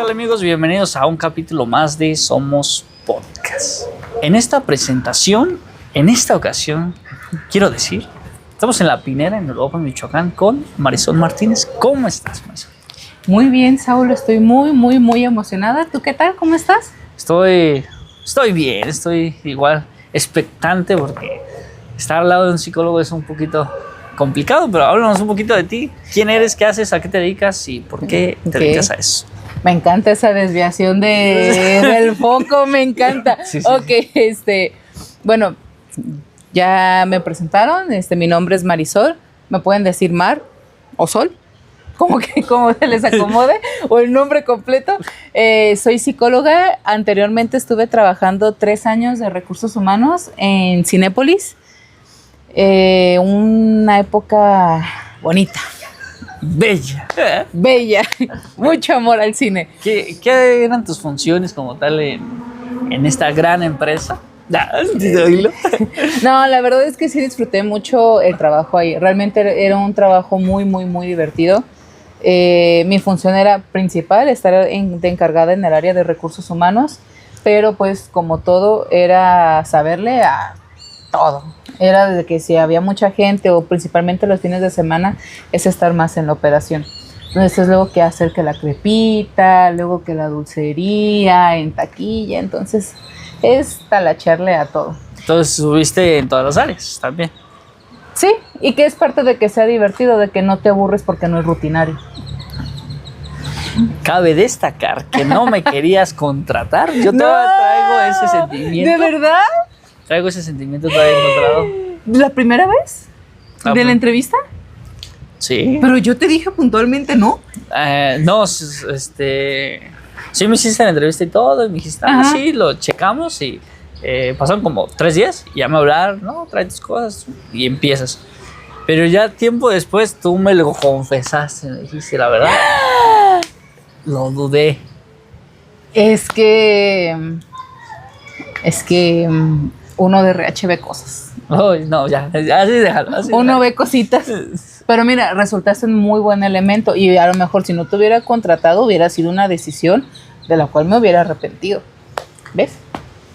tal amigos? Bienvenidos a un capítulo más de Somos Podcast. En esta presentación, en esta ocasión, quiero decir, estamos en La Pinera, en Uruapan, Michoacán, con Marisol Martínez. ¿Cómo estás, Marisol? Muy bien, Saúl, estoy muy emocionada. ¿Tú qué tal? ¿Cómo estás? Estoy bien, estoy igual expectante porque estar al lado de un psicólogo es un poquito complicado, pero háblanos un poquito de ti. ¿Quién eres? ¿Qué haces? ¿A qué te dedicas? ¿Y por qué te dedicas a eso? Me encanta esa desviación del foco, me encanta. Sí. Ok, bueno, ya me presentaron, mi nombre es Marisol, me pueden decir Mar o Sol, como se les acomode, o el nombre completo. Soy psicóloga, anteriormente estuve trabajando 3 años de recursos humanos en Cinépolis, una época bonita. Bella, mucho amor al cine. ¿Qué eran tus funciones como tal en esta gran empresa? No, la verdad es que sí disfruté mucho el trabajo ahí. Realmente era un trabajo muy divertido. Mi función era principal, estar de encargada en el área de recursos humanos, pero pues como todo era saberle a todo. Era de que si había mucha gente o principalmente los fines de semana es estar más en la operación. Entonces es luego que hacer que la crepita, luego que la dulcería, en taquilla, entonces es talachearle a todo. Entonces subiste en todas las áreas también. Sí, y que es parte de que sea divertido, de que no te aburres porque no es rutinario. Cabe destacar que no me querías contratar. Yo todavía traigo ese sentimiento. ¿De verdad? Traigo ese sentimiento todavía encontrado. ¿La primera vez? ¿De la entrevista? Sí. Pero yo te dije puntualmente no. No, sí me hiciste la entrevista y todo, y me dijiste, sí, lo checamos y pasaron como 3 días y ya me hablaron, no, trae tus cosas y empiezas. Pero ya tiempo después tú me lo confesaste, me dijiste la verdad. Lo dudé. Es que uno de RH ve cosas. Ay, no, ya, así déjalo. Uno ve cositas. Pero mira, resultaste un muy buen elemento y a lo mejor si no te hubiera contratado hubiera sido una decisión de la cual me hubiera arrepentido. ¿Ves?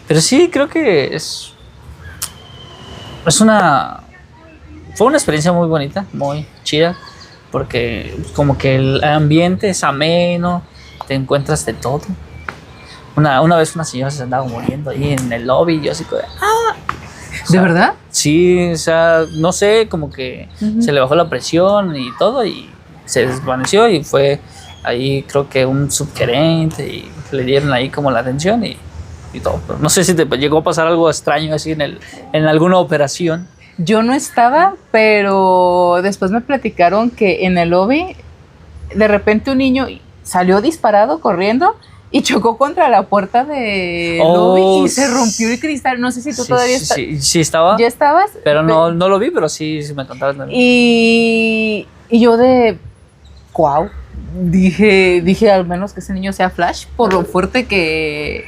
Pero sí, creo que fue una experiencia muy bonita, muy chida, porque como que el ambiente es ameno, te encuentras de todo. Una vez una señora se andaba muriendo ahí en el lobby y yo así como ¿De verdad? Sí, o sea, no sé, como que se le bajó la presión y todo y se desvaneció y fue ahí creo que un subgerente y le dieron ahí como la atención y todo. Pero no sé si te llegó a pasar algo extraño así en alguna operación. Yo no estaba, pero después me platicaron que en el lobby de repente un niño salió disparado corriendo y chocó contra la puerta del lobby y se rompió el cristal. No sé si tú todavía estás. Sí, estaba. ¿Ya estabas? Pero no lo vi, pero sí me contabas. Y yo wow, dije al menos que ese niño sea Flash por lo fuerte que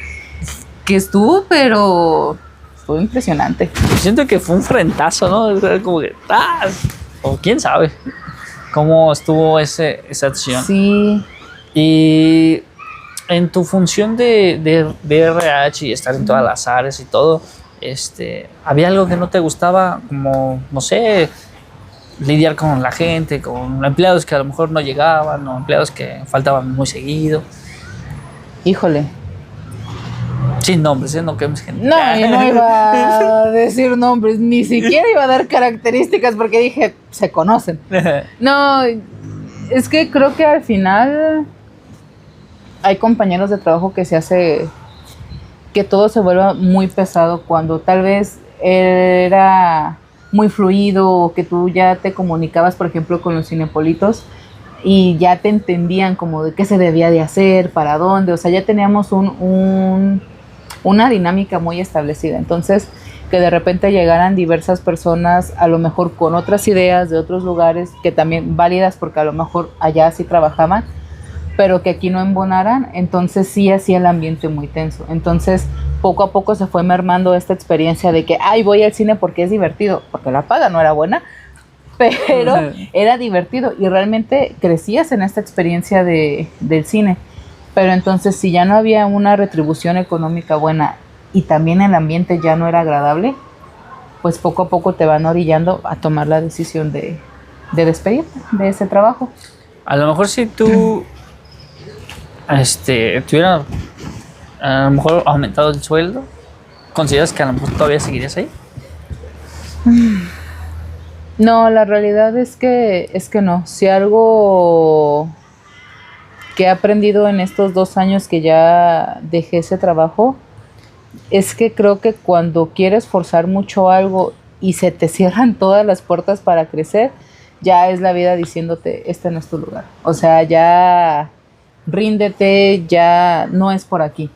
estuvo, pero fue impresionante. Siento que fue un frentazo, ¿no? Como que, o quién sabe cómo estuvo esa acción. Sí. Y en tu función de RH y estar en todas las áreas y todo, ¿había algo que no te gustaba? Como, no sé, lidiar con la gente, con empleados que a lo mejor no llegaban, o empleados que faltaban muy seguido. Híjole. Sin nombres, no queremos gente. No, yo no iba a decir nombres, ni siquiera iba a dar características porque dije, se conocen. No, es que creo que al final hay compañeros de trabajo que se hace que todo se vuelva muy pesado cuando tal vez era muy fluido o que tú ya te comunicabas, por ejemplo, con los cinepolitos y ya te entendían como de qué se debía de hacer, para dónde, o sea, ya teníamos una dinámica muy establecida. Entonces, que de repente llegaran diversas personas, a lo mejor con otras ideas de otros lugares, que también válidas porque a lo mejor allá sí trabajaban, pero que aquí no embonaran, entonces sí hacía el ambiente muy tenso. Entonces, poco a poco se fue mermando esta experiencia de que, voy al cine porque es divertido, porque la paga no era buena, pero era divertido y realmente crecías en esta experiencia del cine. Pero entonces si ya no había una retribución económica buena y también el ambiente ya no era agradable, pues poco a poco te van orillando a tomar la decisión de despedirte de ese trabajo. A lo mejor si tú tuviera a lo mejor aumentado el sueldo, ¿consideras que a lo mejor todavía seguirías ahí? No, la realidad es que no. Si algo que he aprendido en estos 2 años que ya dejé ese trabajo, es que creo que cuando quieres forzar mucho algo y se te cierran todas las puertas para crecer, ya es la vida diciéndote, este no es tu lugar. O sea, ya ríndete, ya no es por aquí.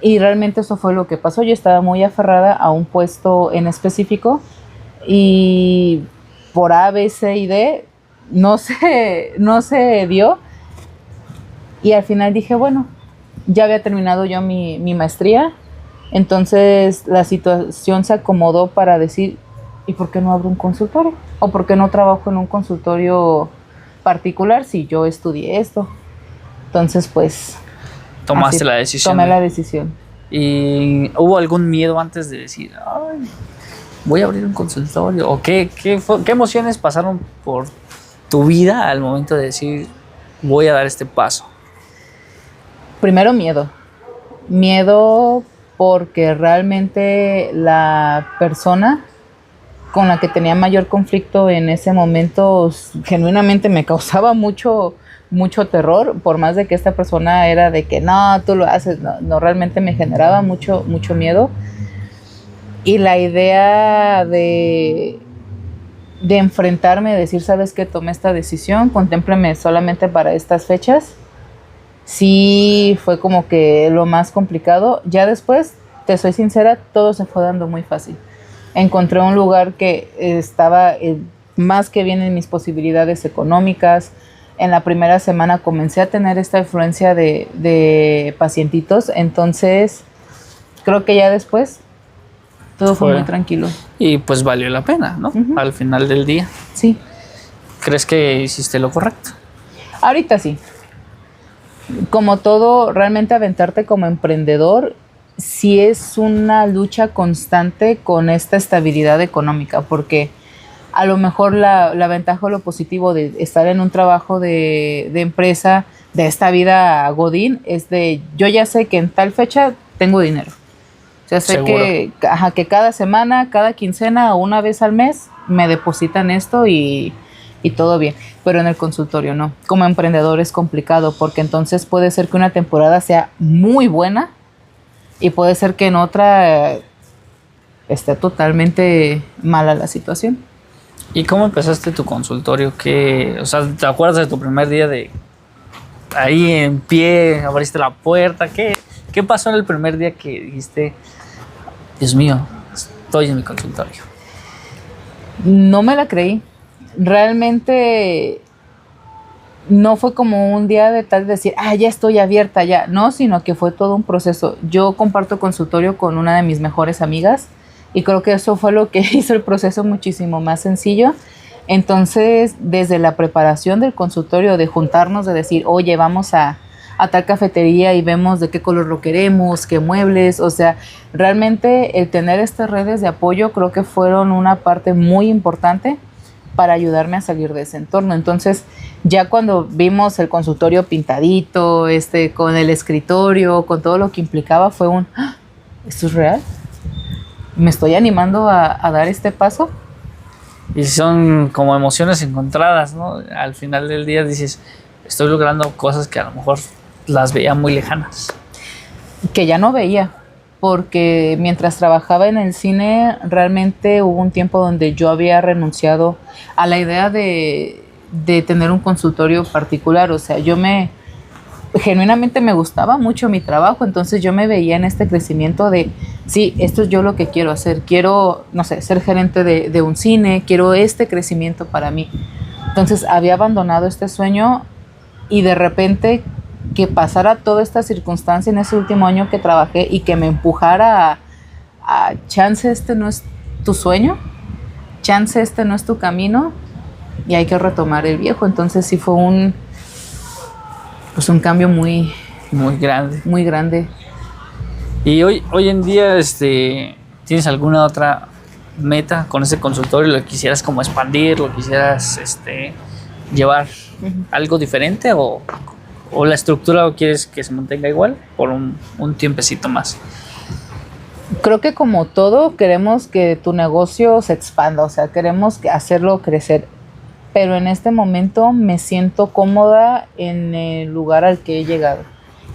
Y realmente eso fue lo que pasó. Yo estaba muy aferrada a un puesto en específico y por A, B, C y D no se dio. Y al final dije, bueno, ya había terminado yo mi maestría, entonces la situación se acomodó para decir, ¿y por qué no abro un consultorio? ¿O por qué no trabajo en un consultorio particular si yo estudié esto? Entonces, pues... Tomaste la decisión. Tomé la decisión. ¿Y hubo algún miedo antes de decir, ay, voy a abrir un consultorio? ¿O qué emociones pasaron por tu vida al momento de decir, voy a dar este paso? Primero miedo. Miedo porque realmente la persona con la que tenía mayor conflicto en ese momento genuinamente me causaba mucho terror, por más de que esta persona era de que no, tú lo haces, no realmente me generaba mucho miedo. Y la idea de enfrentarme, de decir, ¿sabes qué? Tomé esta decisión, contémpleme solamente para estas fechas. Sí fue como que lo más complicado. Ya después, te soy sincera, todo se fue dando muy fácil. Encontré un lugar que estaba más que bien en mis posibilidades económicas. En la primera semana comencé a tener esta influencia de pacientitos, entonces creo que ya después todo fue muy tranquilo. Y pues valió la pena, ¿no? Uh-huh. Al final del día. Sí. ¿Crees que hiciste lo correcto? Ahorita sí. Como todo, realmente aventarte como emprendedor sí es una lucha constante con esta estabilidad económica, porque a lo mejor la ventaja o lo positivo de estar en un trabajo de empresa, de esta vida godín, es de yo ya sé que en tal fecha tengo dinero. O sea, sé que cada semana, cada quincena o una vez al mes me depositan esto y todo bien. Pero en el consultorio no. Como emprendedor es complicado porque entonces puede ser que una temporada sea muy buena y puede ser que en otra esté totalmente mala la situación. ¿Y cómo empezaste tu consultorio? O sea, ¿te acuerdas de tu primer día de ahí en pie, abriste la puerta? ¿Qué pasó en el primer día que dijiste, Dios mío, estoy en mi consultorio? No me la creí. Realmente no fue como un día de tal de decir, ya estoy abierta ya. No, sino que fue todo un proceso. Yo comparto consultorio con una de mis mejores amigas y creo que eso fue lo que hizo el proceso muchísimo más sencillo. Entonces, desde la preparación del consultorio, de juntarnos, de decir, oye, vamos a tal cafetería y vemos de qué color lo queremos, qué muebles, o sea, realmente el tener estas redes de apoyo creo que fueron una parte muy importante para ayudarme a salir de ese entorno. Entonces, ya cuando vimos el consultorio pintadito, con el escritorio, con todo lo que implicaba, fue ¿esto es real? ¿Me estoy animando a dar este paso? Y son como emociones encontradas, ¿no? Al final del día dices, estoy logrando cosas que a lo mejor las veía muy lejanas. Que ya no veía, porque mientras trabajaba en el cine, realmente hubo un tiempo donde yo había renunciado a la idea de tener un consultorio particular. O sea, genuinamente me gustaba mucho mi trabajo, entonces yo me veía en este crecimiento de, sí, esto es yo lo que quiero hacer, quiero, no sé, ser gerente de un cine, quiero este crecimiento para mí. Entonces había abandonado este sueño y de repente que pasara toda esta circunstancia en ese último año que trabajé y que me empujara a chance, este no es tu sueño, chance, este no es tu camino y hay que retomar el viejo. Entonces sí fue un cambio muy, Muy grande. muy grande. Y hoy en día, ¿tienes alguna otra meta con ese consultorio? ¿Lo quisieras como expandir? ¿Lo quisieras llevar algo diferente? ¿O la estructura quieres que se mantenga igual por un tiempecito más? Creo que como todo, queremos que tu negocio se expanda, o sea, queremos hacerlo crecer. Pero en este momento me siento cómoda en el lugar al que he llegado.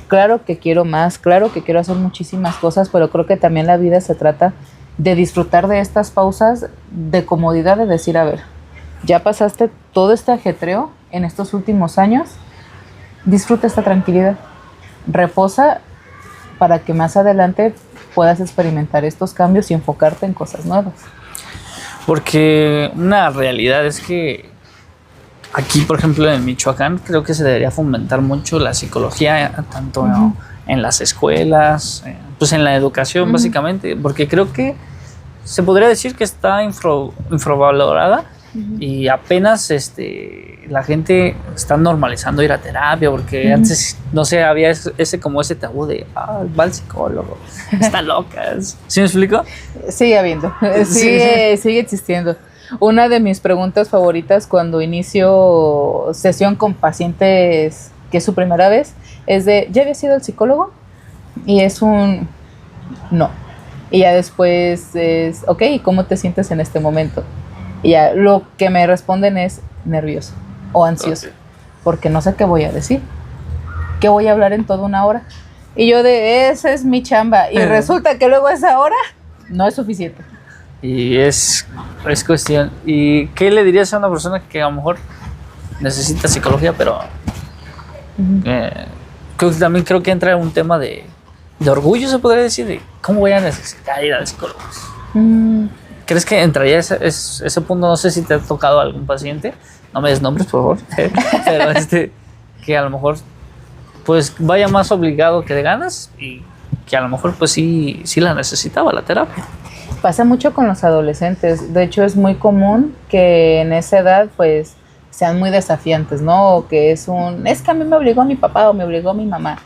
Claro que quiero más, claro que quiero hacer muchísimas cosas, pero creo que también la vida se trata de disfrutar de estas pausas de comodidad, de decir, a ver, ya pasaste todo este ajetreo en estos últimos años, disfruta esta tranquilidad, reposa para que más adelante puedas experimentar estos cambios y enfocarte en cosas nuevas. Porque una realidad es que aquí, por ejemplo, en Michoacán, creo que se debería fomentar mucho la psicología, tanto en las escuelas, pues en la educación, básicamente, porque creo que se podría decir que está infravalorada y apenas la gente está normalizando ir a terapia, porque antes, no sé, había ese tabú de, va al psicólogo, está loca. ¿Sí me explico? Sigue habiendo, sigue existiendo. Una de mis preguntas favoritas cuando inicio sesión con pacientes que es su primera vez es de, ¿ya habías ido al psicólogo? Y es un no. Y ya después es, ok, ¿y cómo te sientes en este momento? Y ya lo que me responden es nervioso o ansioso, porque no sé qué voy a decir, qué voy a hablar en toda una hora. Y yo esa es mi chamba. Y resulta que luego esa hora no es suficiente. Y es cuestión. ¿Y qué le dirías a una persona que a lo mejor necesita psicología, pero también creo que entra en un tema de orgullo, se podría decir, de cómo voy a necesitar ir al psicólogo? ¿Crees que entraría ese punto? No sé si te ha tocado algún paciente, no me des nombres, por favor, pero que a lo mejor pues vaya más obligado que de ganas y que a lo mejor pues sí la necesitaba la terapia. Pasa mucho con los adolescentes. De hecho, es muy común que en esa edad, pues, sean muy desafiantes, ¿no? O que es que a mí me obligó mi papá o me obligó mi mamá.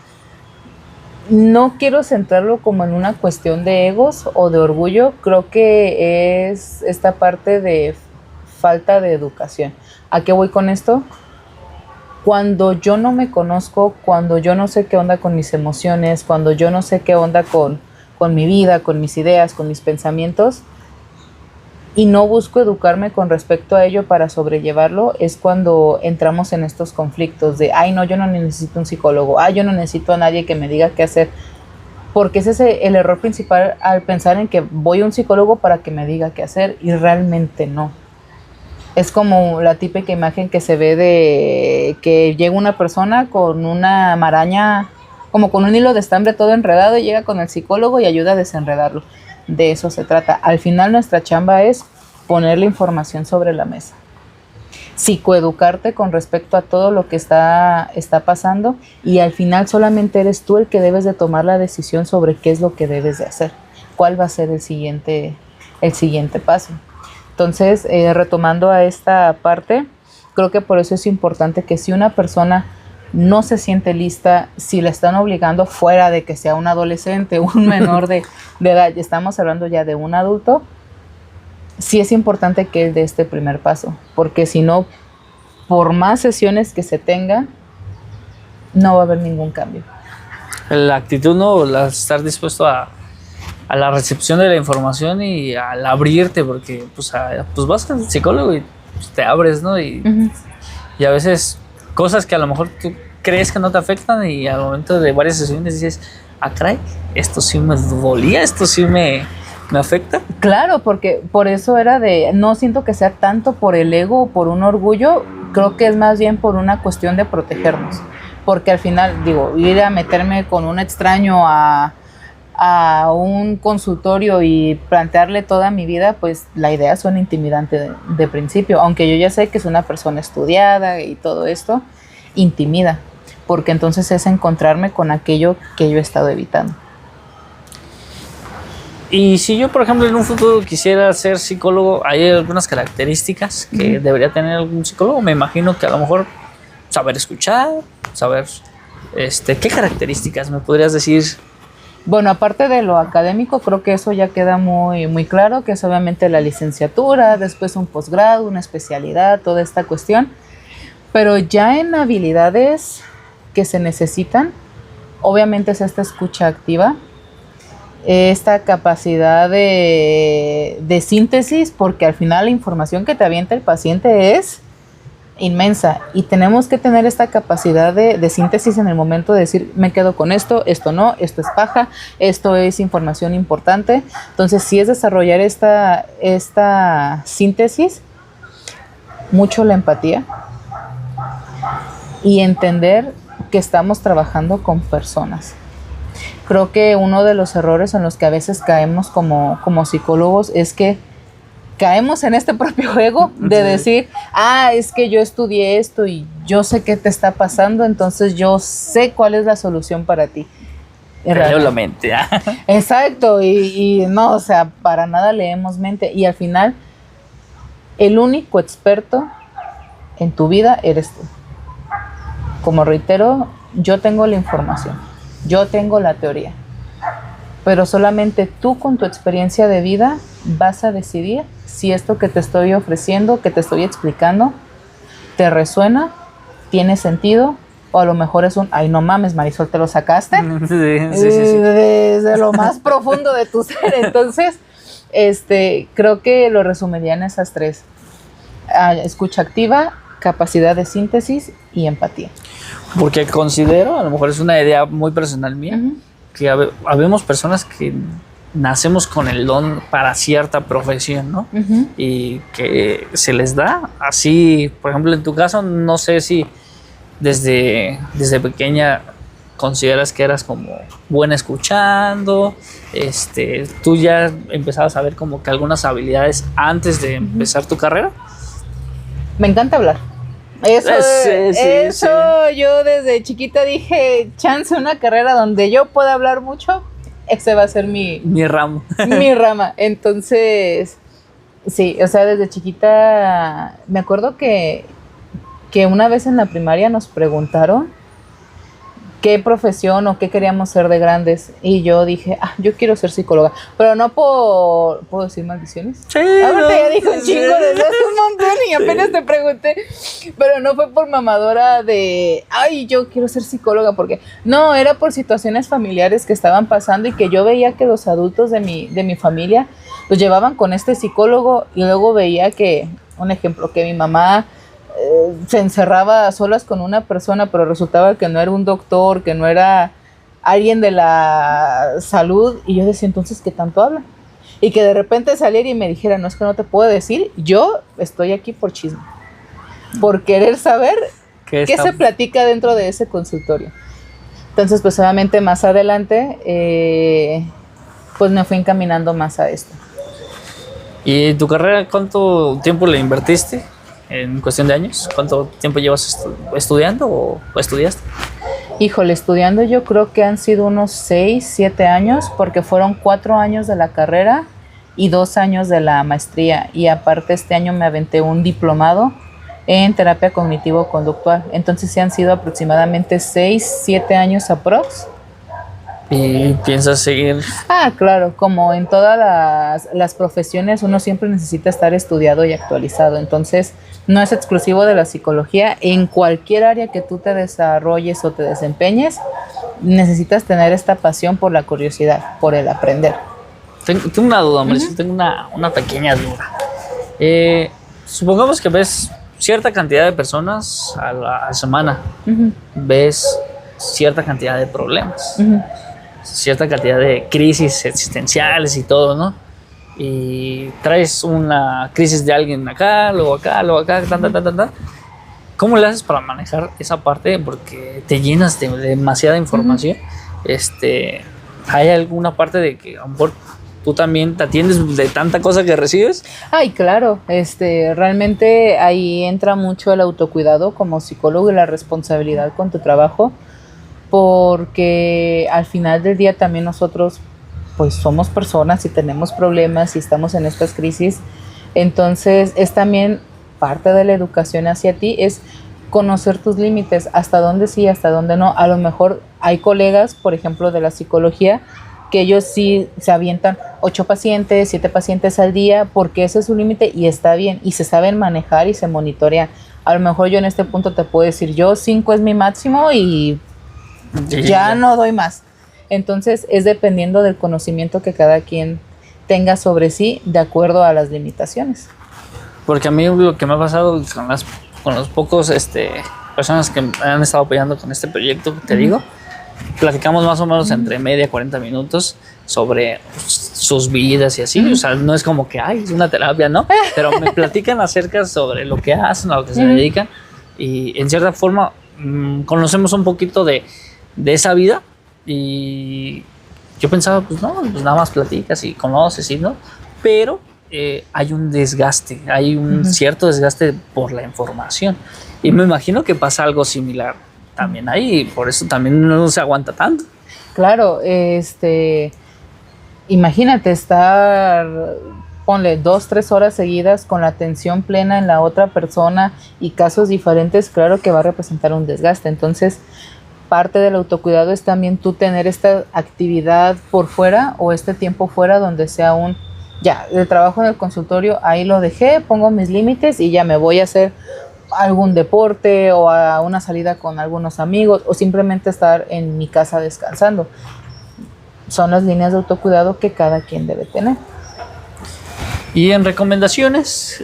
No quiero centrarlo como en una cuestión de egos o de orgullo. Creo que es esta parte de falta de educación. ¿A qué voy con esto? Cuando yo no me conozco, cuando yo no sé qué onda con mis emociones, cuando yo no sé qué onda con mi vida, con mis ideas, con mis pensamientos, y no busco educarme con respecto a ello para sobrellevarlo, es cuando entramos en estos conflictos de, ay no, yo no necesito un psicólogo, ay yo no necesito a nadie que me diga qué hacer, porque ese es el error principal al pensar en que voy a un psicólogo para que me diga qué hacer, y realmente no. Es como la típica imagen que se ve de que llega una persona con una maraña, como con un hilo de estambre todo enredado, y llega con el psicólogo y ayuda a desenredarlo. De eso se trata. Al final nuestra chamba es poner la información sobre la mesa. Psicoeducarte con respecto a todo lo que está pasando, y al final solamente eres tú el que debes de tomar la decisión sobre qué es lo que debes de hacer. ¿Cuál va a ser el siguiente paso? Entonces, retomando a esta parte, creo que por eso es importante que si una persona no se siente lista, si la están obligando, fuera de que sea un adolescente, un menor de edad, estamos hablando ya de un adulto, sí es importante que él dé este primer paso, porque si no, por más sesiones que se tenga, no va a haber ningún cambio. La actitud, ¿no? Estar dispuesto a la recepción de la información y al abrirte, porque pues vas al psicólogo y pues, te abres, ¿no? Y a veces cosas que a lo mejor tú crees que no te afectan, y al momento de varias sesiones dices, caray, esto sí me dolía, esto sí me afecta. Claro, porque por eso era no siento que sea tanto por el ego o por un orgullo, creo que es más bien por una cuestión de protegernos, porque al final, ir a meterme con un extraño a un consultorio y plantearle toda mi vida, pues la idea suena intimidante de principio, aunque yo ya sé que es una persona estudiada y todo esto, intimida, porque entonces es encontrarme con aquello que yo he estado evitando. Y si yo, por ejemplo, en un futuro quisiera ser psicólogo, ¿hay algunas características que debería tener algún psicólogo? Me imagino que a lo mejor saber escuchar, saber ¿Qué características me podrías decir? Bueno, aparte de lo académico, creo que eso ya queda muy, muy claro, que es obviamente la licenciatura, después un posgrado, una especialidad, toda esta cuestión. Pero ya en habilidades que se necesitan, obviamente es esta escucha activa, esta capacidad de síntesis, porque al final la información que te avienta el paciente es inmensa y tenemos que tener esta capacidad de síntesis en el momento de decir, me quedo con esto no, esto es paja, esto es información importante. Entonces sí es desarrollar esta síntesis, mucho la empatía y entender que estamos trabajando con personas. Creo que uno de los errores en los que a veces caemos como psicólogos es que caemos en este propio ego de decir, es que yo estudié esto y yo sé qué te está pasando, entonces yo sé cuál es la solución para ti. Leo la mente. Exacto, y no, o sea, para nada leemos mente. Y al final, el único experto en tu vida eres tú. Como reitero, yo tengo la información, yo tengo la teoría, pero solamente tú con tu experiencia de vida vas a decidir si esto que te estoy ofreciendo, que te estoy explicando, te resuena, tiene sentido, o a lo mejor es un, ay no mames Marisol, ¿te lo sacaste? Sí. Desde lo más profundo de tu ser. Entonces, creo que lo resumiría en esas tres. Escucha activa, capacidad de síntesis y empatía. Porque considero, a lo mejor es una idea muy personal mía, que habemos personas que nacemos con el don para cierta profesión, ¿no? Y que se les da así, por ejemplo, en tu caso, no sé si desde pequeña consideras que eras como buena escuchando, tú ya empezabas a ver como que algunas habilidades antes de empezar tu carrera. Me encanta hablar. Eso yo desde chiquita dije, chance una carrera donde yo pueda hablar mucho, ese va a ser mi ramo. Mi rama. Entonces, sí, o sea, desde chiquita me acuerdo que una vez en la primaria nos preguntaron qué profesión o qué queríamos ser de grandes. Y yo dije, yo quiero ser psicóloga. Pero no ¿puedo decir maldiciones? Sí. Ahorita ya dijo un chingo desde hace un montón y apenas te pregunté. Pero no fue por mamadora de, yo quiero ser psicóloga, porque no, era por situaciones familiares que estaban pasando y que yo veía que los adultos de mi familia los llevaban con este psicólogo y luego veía que, un ejemplo, que mi mamá se encerraba a solas con una persona, pero resultaba que no era un doctor, que no era alguien de la salud, y yo decía, entonces, ¿qué tanto habla? Y que de repente saliera y me dijera, no, es que no te puedo decir, yo estoy aquí por chisme, por querer saber qué se platica dentro de ese consultorio. Entonces, pues obviamente más adelante, pues me fui encaminando más a esto. ¿Y tu carrera cuánto tiempo le invertiste? En cuestión de años, ¿cuánto tiempo llevas estudiando o estudiaste? Híjole, estudiando yo creo que han sido unos 6, 7 años, porque fueron 4 años de la carrera y 2 años de la maestría. Y aparte este año me aventé un diplomado en terapia cognitivo-conductual. Entonces sí han sido aproximadamente 6, 7 años aprox. ¿Y piensas seguir? Claro, como en todas las profesiones, uno siempre necesita estar estudiado y actualizado. Entonces, no es exclusivo de la psicología. En cualquier área que tú te desarrolles o te desempeñes, necesitas tener esta pasión por la curiosidad, por el aprender. Tengo una duda, Marisol, tengo una pequeña duda. Supongamos que ves cierta cantidad de personas a la semana, ves cierta cantidad de problemas, cierta cantidad de crisis existenciales y todo, ¿no? Y traes una crisis de alguien acá, luego acá, tan. ¿Cómo le haces para manejar esa parte? Porque te llenas de demasiada información. ¿Hay alguna parte de que a lo mejor tú también te atiendes de tanta cosa que recibes? Claro, realmente ahí entra mucho el autocuidado como psicólogo y la responsabilidad con tu trabajo, porque al final del día también nosotros pues somos personas y tenemos problemas y estamos en estas crisis. Entonces es también parte de la educación hacia ti, es conocer tus límites, hasta dónde sí, hasta dónde no. A lo mejor hay colegas, por ejemplo, de la psicología, que ellos sí se avientan 8 pacientes, 7 pacientes al día, porque ese es su límite y está bien, y se saben manejar y se monitorean. A lo mejor yo en este punto te puedo decir, yo 5 es mi máximo y ya no doy más. Entonces es dependiendo del conocimiento que cada quien tenga sobre sí, de acuerdo a las limitaciones. Porque a mí lo que me ha pasado con los pocos personas que me han estado apoyando con este proyecto, te digo, platicamos más o menos entre media 40 minutos sobre sus vidas y así. O sea, no es como que, ay, es una terapia, ¿no? Pero me platican acerca sobre lo que hacen, a lo que se dedican. Y en cierta forma conocemos un poquito de esa vida. Y yo pensaba, pues no, pues nada más platicas y conoces, ¿no? Pero hay un desgaste, hay un cierto desgaste por la información. Y me imagino que pasa algo similar también ahí, y por eso también no se aguanta tanto. Claro, imagínate estar, ponle 2-3 horas seguidas con la atención plena en la otra persona y casos diferentes, claro que va a representar un desgaste. Entonces, parte del autocuidado es también tú tener esta actividad por fuera o este tiempo fuera donde sea el trabajo en el consultorio, ahí lo dejé, pongo mis límites y ya me voy a hacer algún deporte o a una salida con algunos amigos o simplemente estar en mi casa descansando. Son las líneas de autocuidado que cada quien debe tener. Y en recomendaciones,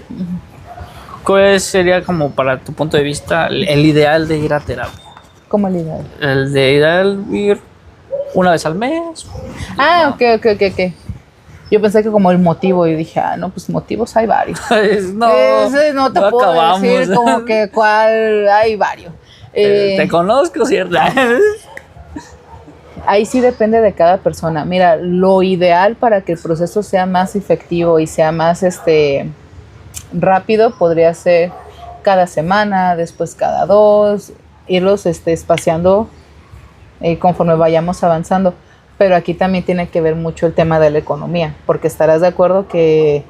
¿cuál sería como para tu punto de vista el ideal de ir a terapia? ¿Cómo el ideal? El de ir una vez al mes. Ah, no. Ok. Yo pensé que como el motivo, y dije, no, pues motivos hay varios. no te puedo acabamos. Decir como que cuál, hay varios. Te conozco, ¿cierto? Ahí sí depende de cada persona. Mira, lo ideal para que el proceso sea más efectivo y sea más rápido podría ser cada semana, después cada 2, irlos espaciando conforme vayamos avanzando. Pero aquí también tiene que ver mucho el tema de la economía, porque estarás de acuerdo que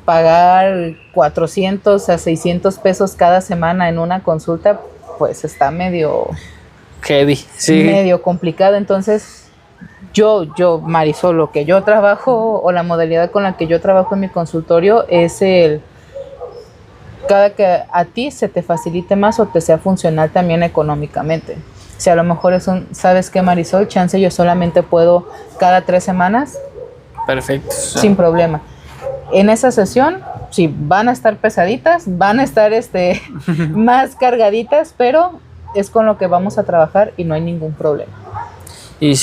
pagar 400 a 600 pesos cada semana en una consulta, pues está medio heavy, sí. Medio complicado. Entonces, yo, Marisol, lo que yo trabajo o la modalidad con la que yo trabajo en mi consultorio es cada que a ti se te facilite más o te sea funcional también económicamente. Si a lo mejor ¿sabes qué, Marisol? Chance yo solamente puedo cada 3 semanas. Perfecto. Sin problema. En esa sesión, sí, van a estar pesaditas, van a estar más cargaditas, pero es con lo que vamos a trabajar y no hay ningún problema. Y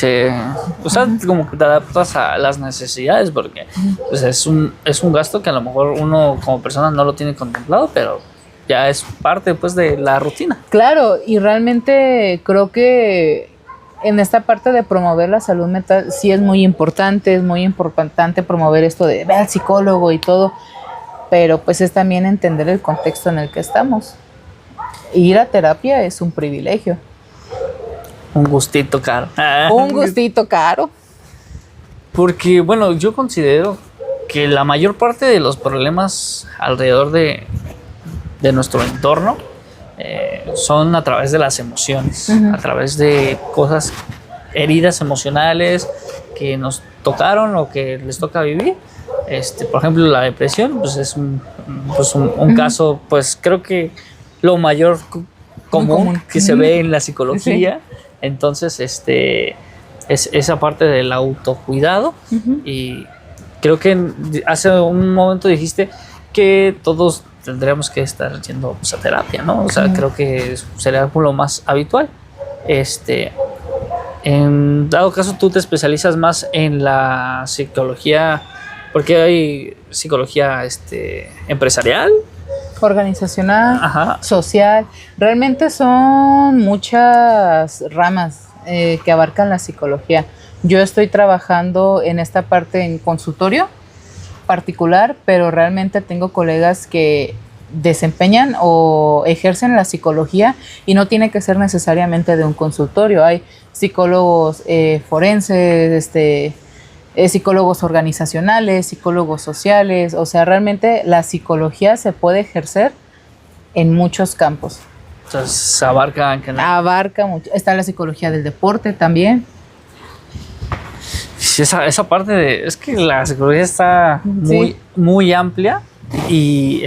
como que te adaptas a las necesidades, porque pues, es un gasto que a lo mejor uno como persona no lo tiene contemplado, pero ya es parte pues de la rutina. Claro, y realmente creo que en esta parte de promover la salud mental sí es muy importante promover esto de ver al psicólogo y todo, pero pues es también entender el contexto en el que estamos. Ir a terapia es un privilegio. Un gustito caro. Un gustito caro. Porque, bueno, yo considero que la mayor parte de los problemas alrededor de nuestro entorno son a través de las emociones, a través de cosas, heridas emocionales que nos tocaron o que les toca vivir. Por ejemplo, la depresión, pues es un caso, pues creo que lo mayor común que se ve en la psicología. Sí. Entonces, es esa parte del autocuidado. Y creo que hace un momento dijiste que todos tendríamos que estar yendo pues, a terapia, ¿no? O sea, creo que sería lo más habitual. En dado caso, tú te especializas más en la psicología, porque hay psicología empresarial, organizacional, ajá, social. Realmente son muchas ramas que abarcan la psicología. Yo estoy trabajando en esta parte en consultorio particular, pero realmente tengo colegas que desempeñan o ejercen la psicología y no tiene que ser necesariamente de un consultorio. Hay psicólogos forenses, psicólogos organizacionales, psicólogos sociales. O sea, realmente la psicología se puede ejercer en muchos campos. Entonces abarca que Abarca mucho. Está la psicología del deporte también. Sí, esa parte es que la psicología está muy amplia y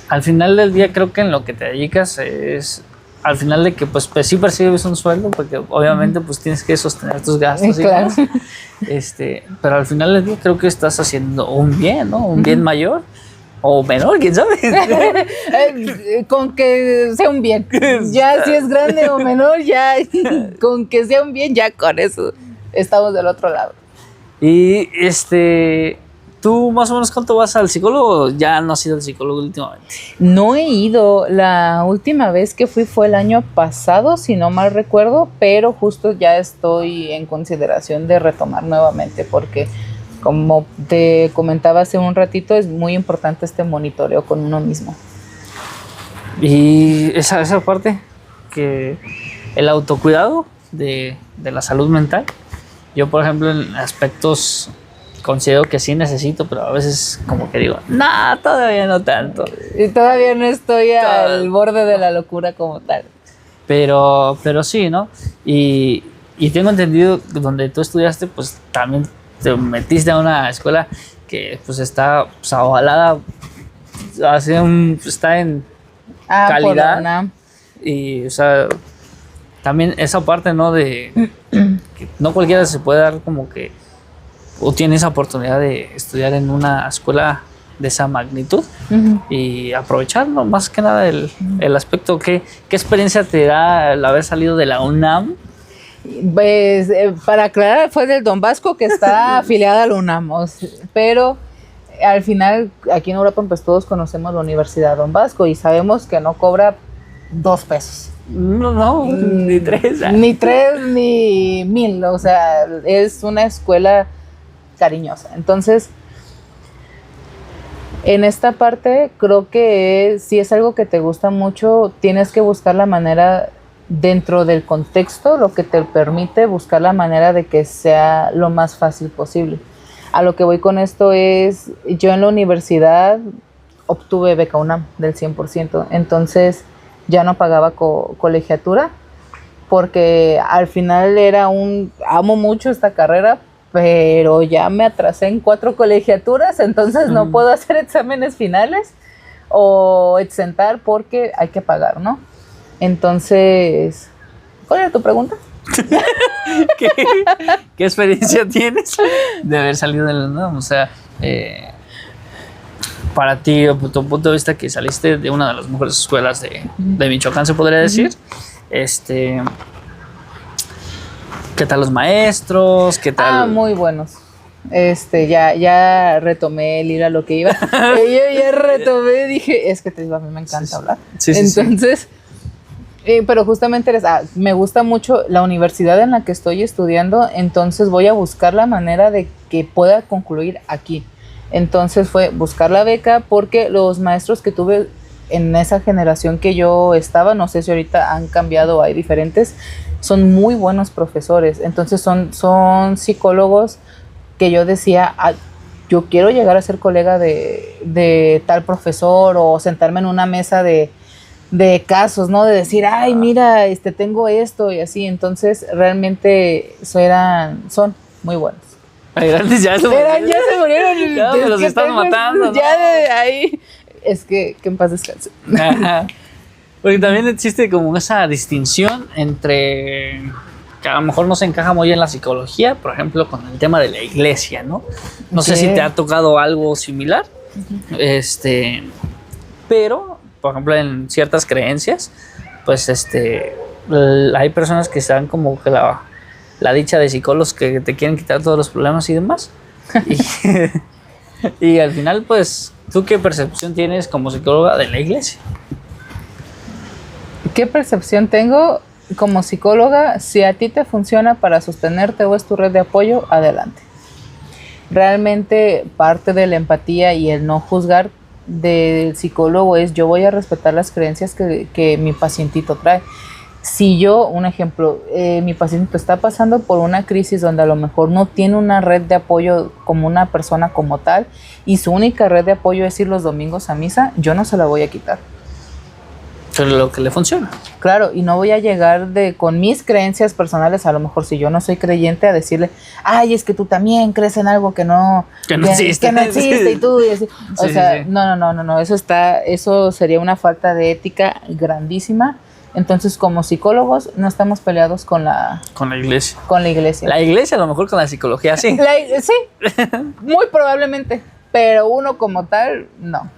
al final del día creo que en lo que te dedicas es al final de que pues sí percibes un sueldo porque obviamente pues tienes que sostener tus gastos y claro. demás. Pero al final del día creo que estás haciendo un bien, ¿no? Un bien mayor o menor, quién sabe. Con que sea un bien. Ya si es grande o menor, ya con que sea un bien, ya con eso estamos del otro lado. Y ¿tú más o menos cuánto vas al psicólogo o ya no has ido al psicólogo últimamente? No he ido. La última vez que fue el año pasado, si no mal recuerdo, pero justo ya estoy en consideración de retomar nuevamente porque, como te comentaba hace un ratito, es muy importante este monitoreo con uno mismo. Y esa parte, que el autocuidado de la salud mental, yo por ejemplo en aspectos considero que sí necesito, pero a veces como que digo, no, todavía no tanto. Y todavía no estoy al borde de la locura como tal. Pero sí, ¿no? Y tengo entendido que donde tú estudiaste, pues también te metiste a una escuela que pues está pues, avalada, está en calidad. Y, o sea, también esa parte, ¿no? De que no cualquiera se puede dar como que o tiene esa oportunidad de estudiar en una escuela de esa magnitud y aprovecharlo, más que nada el aspecto. ¿Qué experiencia te da el haber salido de la UNAM? Pues, para aclarar, fue del Don Bosco, que está afiliada al UNAM, pero al final aquí en Europa pues todos conocemos la Universidad Don Bosco y sabemos que no cobra 2 pesos. No, ni 3. Ni 3 ni 1000, o sea, es una escuela cariñosa. Entonces, en esta parte creo que si es algo que te gusta mucho, tienes que buscar la manera dentro del contexto, lo que te permite buscar la manera de que sea lo más fácil posible. A lo que voy con esto es, yo en la universidad obtuve beca UNAM del 100%, entonces ya no pagaba colegiatura, porque al final amo mucho esta carrera, pero ya me atrasé en 4 colegiaturas, entonces no puedo hacer exámenes finales o exentar porque hay que pagar, ¿no? Entonces, ¿cuál era tu pregunta? ¿Qué experiencia tienes de haber salido de la UNAM? O sea, para ti, o tu punto de vista, que saliste de una de las mejores escuelas de Michoacán, se podría decir, ¿qué tal los maestros? ¿Qué tal? Muy buenos. Ya retomé el ir a lo que iba. Yo ya retomé, dije, es que te digo, a mí me encanta hablar. Sí, entonces, pero justamente me gusta mucho la universidad en la que estoy estudiando, entonces voy a buscar la manera de que pueda concluir aquí. Entonces fue buscar la beca, porque los maestros que tuve en esa generación que yo estaba, no sé si ahorita han cambiado, hay diferentes, son muy buenos profesores. Entonces son psicólogos que yo decía, yo quiero llegar a ser colega de tal profesor, o sentarme en una mesa de casos, ¿no? De decir, ay, mira, tengo esto y así. Entonces realmente son muy buenos. Grandes ya se murieron. Ya me los están matando, ¿no? Ya de ahí. Es que en paz descanse. Porque también existe como esa distinción entre que a lo mejor no se encaja muy en la psicología, por ejemplo, con el tema de la iglesia, ¿no? No sé si te ha tocado algo similar. Pero, por ejemplo, en ciertas creencias, pues hay personas que están como que la dicha de psicólogos que te quieren quitar todos los problemas y demás. Y al final, pues, ¿tú qué percepción tienes como psicóloga de la iglesia? ¿Qué percepción tengo como psicóloga? Si a ti te funciona para sostenerte o es tu red de apoyo, adelante. Realmente parte de la empatía y el no juzgar del psicólogo es, yo voy a respetar las creencias que mi pacientito trae. Si yo, un ejemplo, mi paciente está pasando por una crisis donde a lo mejor no tiene una red de apoyo como una persona como tal, y su única red de apoyo es ir los domingos a misa, yo no se la voy a quitar. lo que le funciona. Claro, y no voy a llegar con mis creencias personales, a lo mejor si yo no soy creyente, a decirle, ay, es que tú también crees en algo que no existe. Que no existe y tú, y así. O Sí, sea, sí. no, eso sería una falta de ética grandísima. Entonces, como psicólogos, no estamos peleados con la Iglesia. iglesia. La iglesia a lo mejor con la psicología, sí. Sí, muy probablemente, pero uno como tal, no.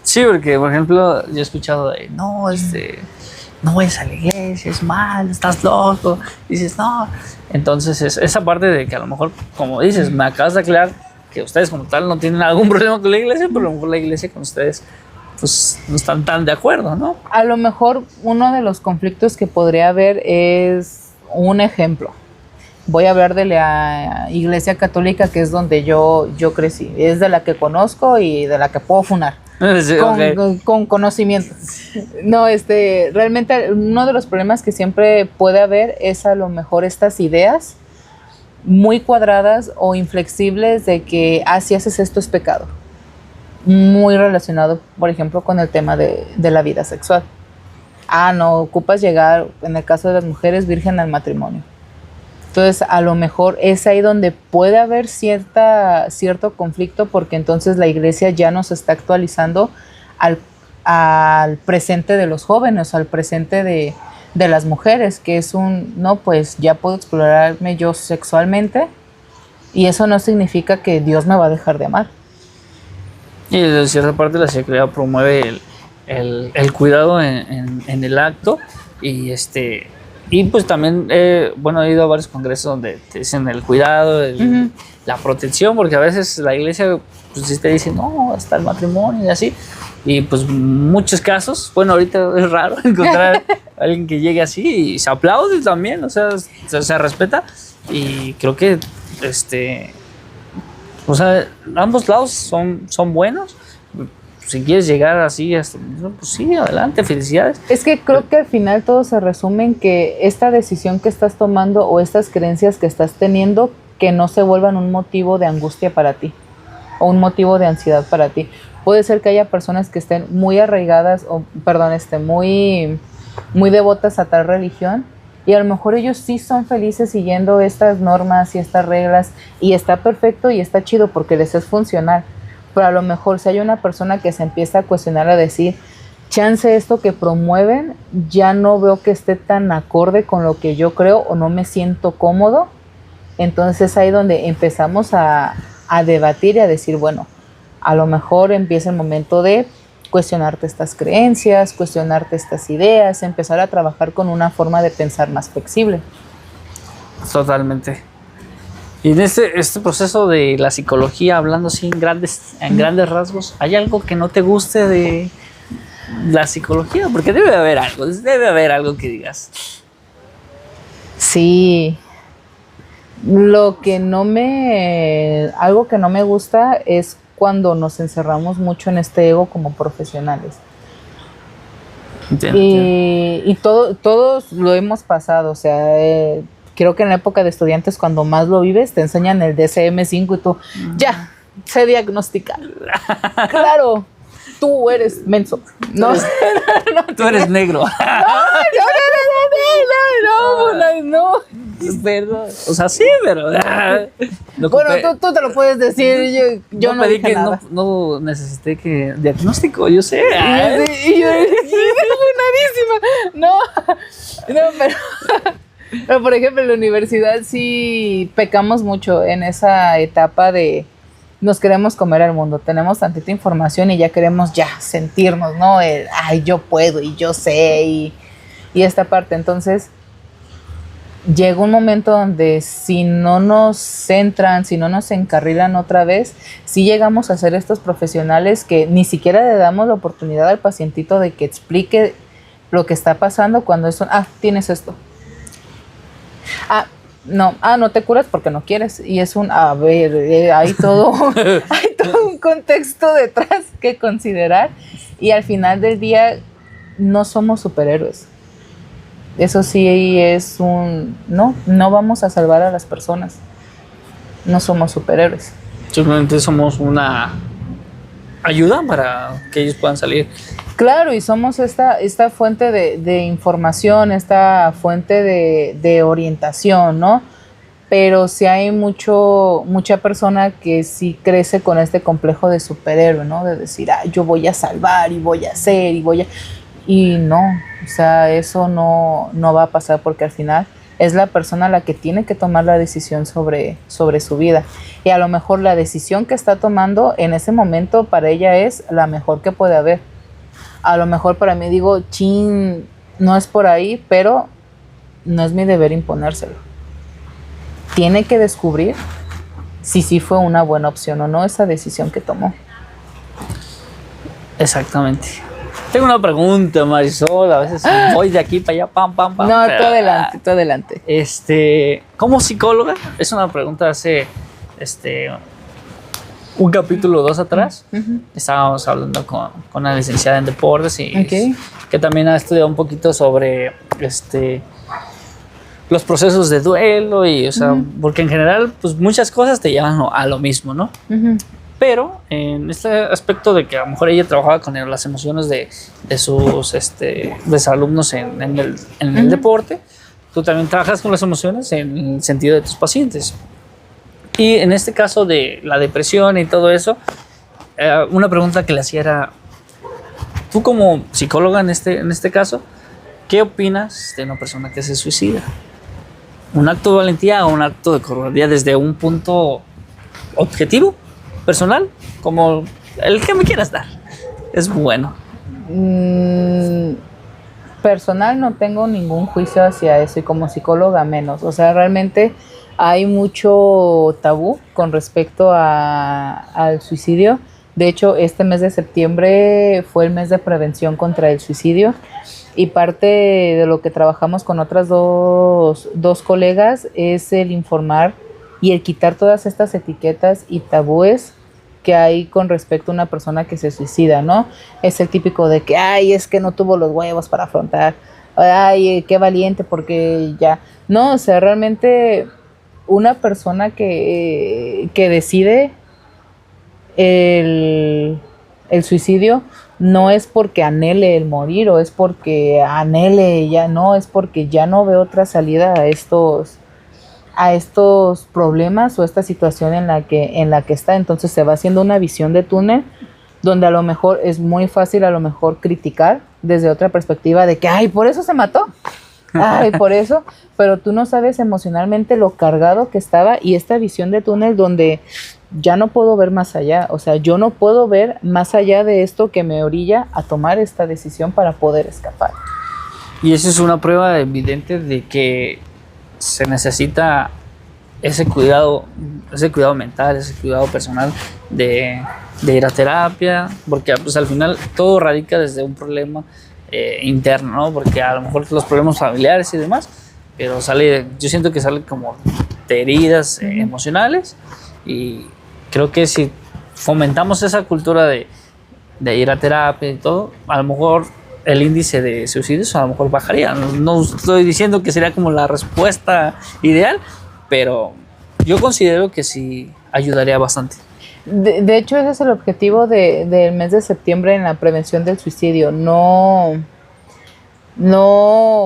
Sí, porque, por ejemplo, yo he escuchado de, no, no vayas a la iglesia, es mal, estás loco. Dices, no. Entonces, esa parte de que a lo mejor, como dices, me acabas de aclarar que ustedes como tal no tienen algún problema con la iglesia, pero a lo mejor la iglesia con ustedes, pues, no están tan de acuerdo, ¿no? A lo mejor uno de los conflictos que podría haber es un ejemplo. Voy a hablar de la iglesia católica, que es donde yo crecí. Es de la que conozco y de la que puedo funar. Sí, okay. Con conocimiento. No, realmente uno de los problemas que siempre puede haber es a lo mejor estas ideas muy cuadradas o inflexibles de que si haces esto es pecado. Muy relacionado, por ejemplo, con el tema de la vida sexual. No ocupas llegar, en el caso de las mujeres, virgen al matrimonio. Entonces, a lo mejor es ahí donde puede haber cierto conflicto, porque entonces la iglesia ya nos está actualizando al presente de los jóvenes, al presente de las mujeres, que es pues ya puedo explorarme yo sexualmente, y eso no significa que Dios me va a dejar de amar. Y de cierta parte la psicología promueve el cuidado en el acto y pues también he ido a varios congresos donde te dicen el cuidado, la protección, porque a veces la iglesia pues sí te dice no, hasta el matrimonio y así, y pues muchos casos, ahorita es raro encontrar a alguien que llegue así y se aplaude también, o sea, se respeta, y creo que o sea, ambos lados son buenos. Si quieres llegar así, pues sí, adelante, felicidades. Es que creo que al final todo se resume en que esta decisión que estás tomando o estas creencias que estás teniendo, que no se vuelvan un motivo de angustia para ti o un motivo de ansiedad para ti. Puede ser que haya personas que estén muy arraigadas muy devotas a tal religión, y a lo mejor ellos sí son felices siguiendo estas normas y estas reglas, y está perfecto y está chido porque les es funcional. Pero a lo mejor si hay una persona que se empieza a cuestionar, a decir, chance esto que promueven, ya no veo que esté tan acorde con lo que yo creo o no me siento cómodo, entonces es ahí donde empezamos a debatir y a decir, bueno, a lo mejor empieza el momento de cuestionarte estas creencias, cuestionarte estas ideas, empezar a trabajar con una forma de pensar más flexible. Totalmente. Y en este proceso de la psicología, hablando así en grandes rasgos, ¿hay algo que no te guste de la psicología? Porque debe haber algo que digas. Sí. Algo que no me gusta es cuando nos encerramos mucho en este ego como profesionales. Entiendo. Y todos lo hemos pasado, o sea, creo que en la época de estudiantes, cuando más lo vives, te enseñan el DSM-5 y tú, ya, sé diagnosticar. Claro, tú eres menso. No, tú eres negro. No. Perdón. O sea, sí, pero... Bueno, tú te lo puedes decir, yo no pedí dije que nada. no necesité que diagnóstico, yo sé. Y yo No, pero por ejemplo en la universidad sí pecamos mucho en esa etapa de nos queremos comer al mundo, tenemos tantita información y ya queremos sentirnos, ¿no? Yo puedo y yo sé y esta parte. Entonces llega un momento donde si no nos centran, si no nos encarrilan otra vez, sí llegamos a ser estos profesionales que ni siquiera le damos la oportunidad al pacientito de que explique lo que está pasando cuando es tienes esto. No te curas porque no quieres. Y es hay todo un contexto detrás que considerar. Y al final del día no somos superhéroes. Eso sí es no vamos a salvar a las personas. No somos superhéroes. Simplemente somos una ayuda para que ellos puedan salir Claro, y somos esta fuente de información, esta fuente de orientación, ¿no? Pero sí hay mucha persona que sí crece con este complejo de superhéroe, ¿no? De decir, yo voy a salvar y voy a hacer y no, o sea, eso no va a pasar porque al final es la persona la que tiene que tomar la decisión sobre su vida. Y a lo mejor la decisión que está tomando en ese momento para ella es la mejor que puede haber. A lo mejor para mí digo, no es por ahí, pero no es mi deber imponérselo. Tiene que descubrir si sí fue una buena opción o no esa decisión que tomó. Exactamente. Tengo una pregunta, Marisol. A veces voy de aquí para allá, pam. No, tú adelante. Como psicóloga, es una pregunta hace un capítulo 2 atrás. Estábamos hablando con una licenciada en deportes y que también ha estudiado un poquito sobre los procesos de duelo y, o sea, porque en general, pues muchas cosas te llevan a lo mismo, ¿no? Pero en este aspecto de que a lo mejor ella trabajaba con las emociones de sus alumnos en el deporte, tú también trabajas con las emociones en el sentido de tus pacientes. Y en este caso de la depresión y todo eso, una pregunta que le hacía era, tú como psicóloga en este caso, ¿qué opinas de una persona que se suicida? ¿Un acto de valentía o un acto de cobardía desde un punto objetivo, personal, como el que me quieras dar? Es bueno. Personal no tengo ningún juicio hacia eso y como psicóloga menos. O sea, realmente hay mucho tabú con respecto al suicidio. De hecho, este mes de septiembre fue el mes de prevención contra el suicidio. Y parte de lo que trabajamos con otras dos colegas es el informar y el quitar todas estas etiquetas y tabúes que hay con respecto a una persona que se suicida, ¿no? Es el típico de que, es que no tuvo los huevos para afrontar, qué valiente porque ya. No, o sea, realmente una persona que decide el suicidio no es porque anhele el morir o es porque anhele ya, no, es porque ya no ve otra salida a estos problemas o esta situación en la que está. Entonces se va haciendo una visión de túnel donde a lo mejor es muy fácil a lo mejor criticar desde otra perspectiva de que, por eso se mató, por eso, pero tú no sabes emocionalmente lo cargado que estaba y esta visión de túnel donde ya no puedo ver más allá, o sea, yo no puedo ver más allá de esto que me orilla a tomar esta decisión para poder escapar. Y eso es una prueba evidente de que se necesita ese cuidado mental, ese cuidado personal de ir a terapia, porque pues al final todo radica desde un problema interno, ¿no? Porque a lo mejor los problemas familiares y demás, pero yo siento que sale como de heridas emocionales y creo que si fomentamos esa cultura de ir a terapia y todo, a lo mejor el índice de suicidios a lo mejor bajaría. No estoy diciendo que sería como la respuesta ideal, pero yo considero que sí ayudaría bastante. De hecho, ese es el objetivo del mes de septiembre en la prevención del suicidio.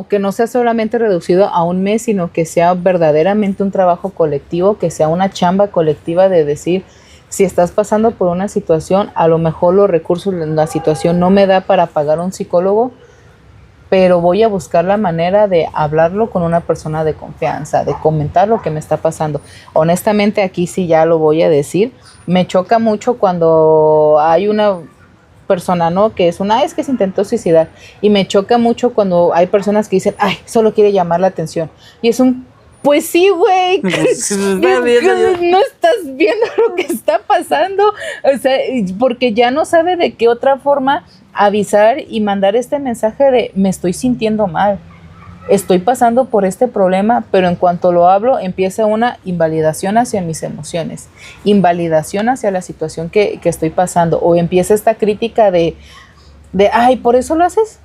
Que no sea solamente reducido a un mes, sino que sea verdaderamente un trabajo colectivo, que sea una chamba colectiva de decir, si estás pasando por una situación, a lo mejor los recursos, la situación no me da para pagar a un psicólogo, pero voy a buscar la manera de hablarlo con una persona de confianza, de comentar lo que me está pasando. Honestamente, aquí sí ya lo voy a decir, me choca mucho cuando hay una persona, ¿no? Que es es que se intentó suicidar. Y me choca mucho cuando hay personas que dicen, solo quiere llamar la atención. Y es pues sí, güey. No estás viendo lo que está pasando. O sea, porque ya no sabe de qué otra forma avisar y mandar este mensaje de me estoy sintiendo mal. Estoy pasando por este problema, pero en cuanto lo hablo, empieza una invalidación hacia mis emociones, invalidación hacia la situación que estoy pasando, o empieza esta crítica de ¿por eso lo haces?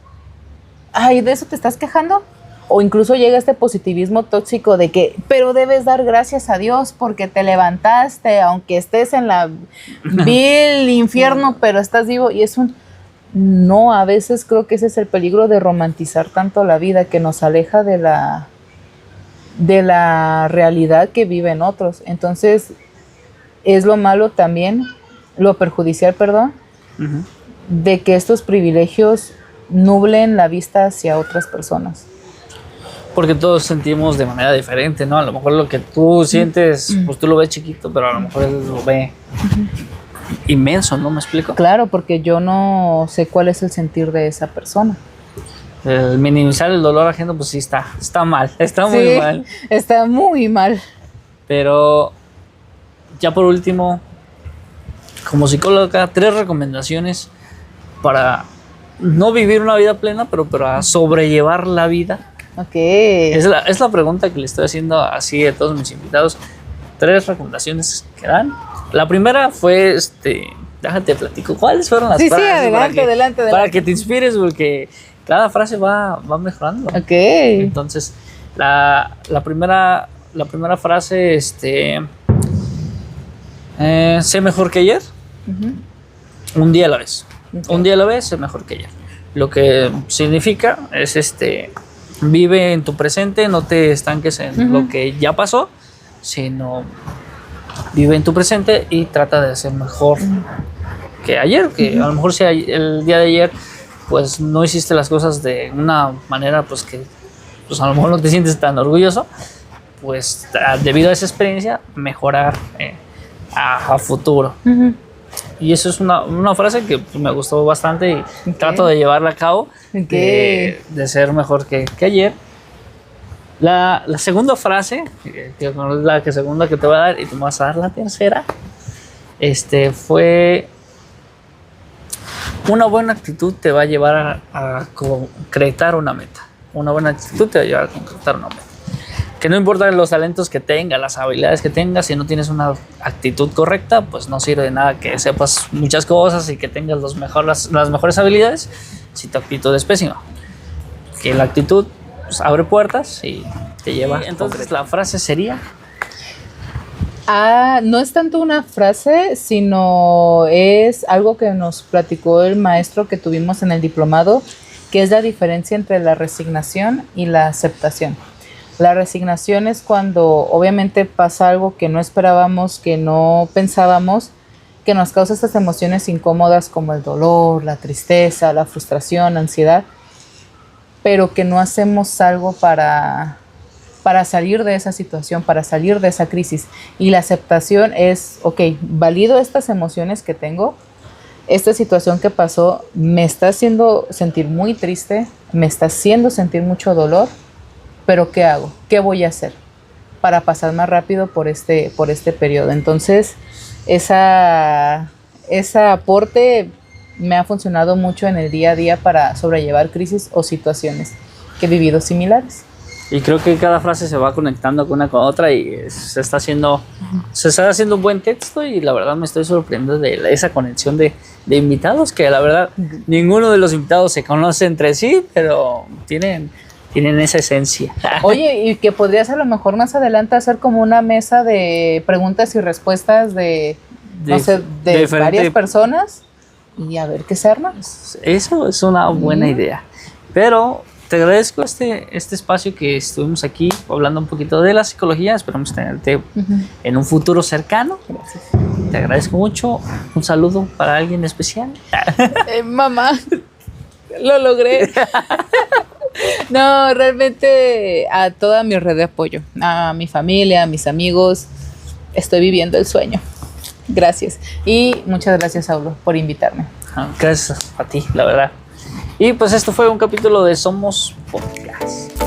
¿De eso te estás quejando? O incluso llega este positivismo tóxico de que, pero debes dar gracias a Dios porque te levantaste, aunque estés en la vil infierno, pero estás vivo, y es No, a veces creo que ese es el peligro de romantizar tanto la vida, que nos aleja de la realidad que viven otros. Entonces, es lo malo también, lo perjudicial, perdón, Ujú. de que estos privilegios nublen la vista hacia otras personas. Porque todos sentimos de manera diferente, ¿no? A lo mejor lo que tú sientes, pues tú lo ves chiquito, pero a lo mejor él lo ve inmenso, ¿no? ¿Me explico? Claro, porque yo no sé cuál es el sentir de esa persona. El minimizar el dolor ajeno, pues sí está mal, está muy Sí, mal. está muy mal. Pero ya por último, como psicóloga, 3 recomendaciones para no vivir una vida plena, pero para sobrellevar la vida. Ok. Es la pregunta que le estoy haciendo así a todos mis invitados. 3 recomendaciones que dan. La primera fue, déjate platico, ¿cuáles fueron las Sí, frases? adelante, adelante. Para que te inspires, porque cada frase va mejorando. Ok. Entonces, la primera frase, sé mejor que ayer, Ujú. un día a la vez. Ok. Un día a la vez, sé mejor que ayer. Lo que significa es, vive en tu presente, no te estanques en Ujú. lo que ya pasó, sino vive en tu presente y trata de ser mejor que ayer, que a lo mejor si el día de ayer pues no hiciste las cosas de una manera pues que pues a lo mejor no te sientes tan orgulloso, pues debido a esa experiencia mejorar a futuro. Ujú. Y eso es una frase que pues, me gustó bastante y Ok. trato de llevarla a cabo, Ok. de ser mejor que ayer. La segunda frase, que es la segunda que te voy a dar y tú me vas a dar la tercera, fue: una buena actitud te va a llevar a concretar una meta. Una buena actitud te va a llevar a concretar una meta. Que no importa los talentos que tengas, las habilidades que tengas, si no tienes una actitud correcta, pues no sirve de nada que sepas muchas cosas y que tengas las mejores habilidades si tu actitud es pésima. Que la actitud pues, abre puertas y te lleva. Entonces la frase sería: No es tanto una frase, sino es algo que nos platicó el maestro que tuvimos en el diplomado, que es la diferencia entre la resignación y la aceptación. La resignación es cuando obviamente pasa algo que no esperábamos, que no pensábamos, que nos causa estas emociones incómodas como el dolor, la tristeza, la frustración, la ansiedad, pero que no hacemos algo para salir de esa situación, para salir de esa crisis. Y la aceptación es, ok, valido estas emociones que tengo, esta situación que pasó me está haciendo sentir muy triste, me está haciendo sentir mucho dolor, pero ¿qué hago? ¿Qué voy a hacer para pasar más rápido por este periodo? Entonces, ese aporte me ha funcionado mucho en el día a día para sobrellevar crisis o situaciones que he vivido similares. y creo que cada frase se va conectando con una con otra y se está haciendo un buen texto y la verdad me estoy sorprendiendo de esa conexión de invitados que la verdad ninguno de los invitados se conoce entre sí, pero tienen esa esencia. Oye, y que podrías a lo mejor más adelante hacer como una mesa de preguntas y respuestas de varias personas y a ver qué se arma. Eso es una buena idea. Pero te agradezco este espacio que estuvimos aquí hablando un poquito de la psicología. Esperamos tenerte en un futuro cercano. Gracias. Te agradezco mucho. Un saludo para alguien especial. Mamá, lo logré. No, realmente a toda mi red de apoyo, a mi familia, a mis amigos, estoy viviendo el sueño. Gracias. Y muchas gracias, Saulo, por invitarme. Gracias a ti, la verdad. Y pues esto fue un capítulo de Somos Podcast.